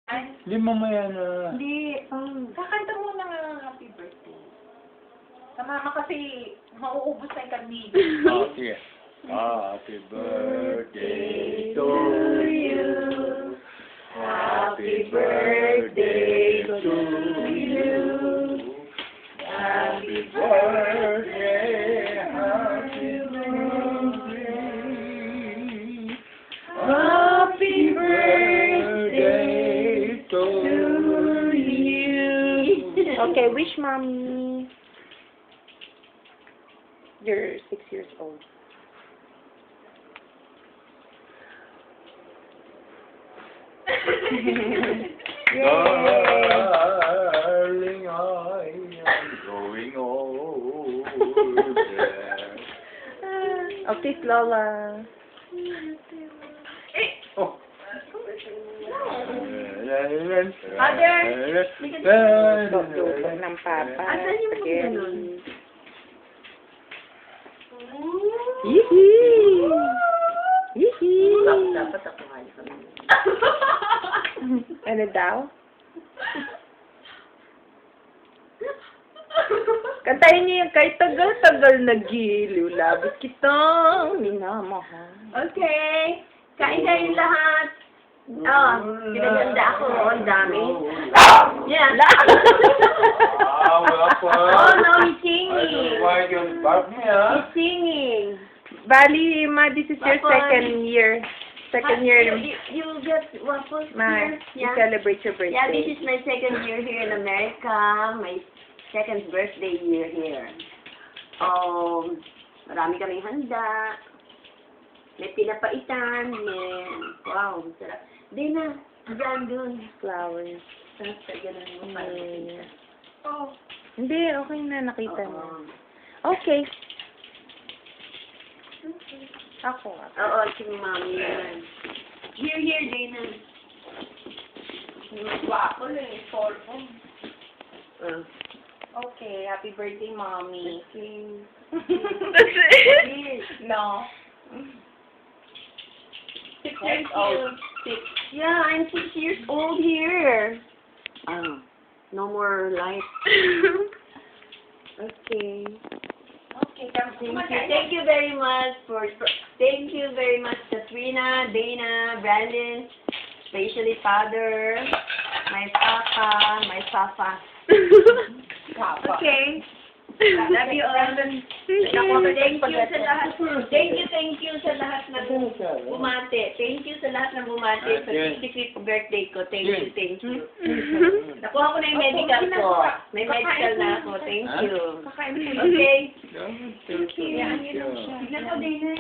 Ay, Hindi mamaya na. hindi. Kakanta muna nga ng happy birthday. Sa mama kasi, mauubos na yung kandila. Oh, sige. Happy birthday to you. Happy birthday to you. Happy birthday, happy birthday. Happy birthday to you. Okay, wish mommy. You're 6 years old. Darling, I am growing old. Oh, kiss Lola. Oh. Luto ng papa. Asan yung Spaghetti. ganun? Yee-hee! Yee-hee! Dapat ako kayo kami. Ano daw? Kantahin niyo yung kay tagal-tagal na giliw. Labis kitang minamahal. Okay. Kain kayo lahat. Oh, pinaganda ako. Ang dami. Yeah. Ah, wala pa. Oh, no, he's I don't singing. know why you bark me, ah. He's singing. Bali, ma, this is your Waffles. second year. Second year. You get waffles Ma, here? you celebrate your birthday. Yeah, this is my second year here in America. My second birthday year here. Marami kaming handa. May pinapaitan. Wow, sarap. Di na. Diyan dun. Flowers. Tapos ganun mo para makita. Oh. Hindi, okay na. Nakita mo. Oo. Okay. Ako. Oo, si Mami naman. Here, Dana. Waffle eh. Fortune. Okay, happy birthday, Mommy. That's it? No. 6 years old. 6. Yeah, I'm 6 years old here. No more life. Okay. Okay, Thank you very much thank you very much, Katrina, Dana, Brandon, especially Father, my Papa, my Papa. Okay. Love you all. Thank you sa lahat. Thank you sa lahat na bumate. Thank you sa lahat na bumate sa 65th birthday ko. Thank you. Nakuha ko na yung medical ko. May medical na ako. Thank you. Okay. Thank you. Tignan ko din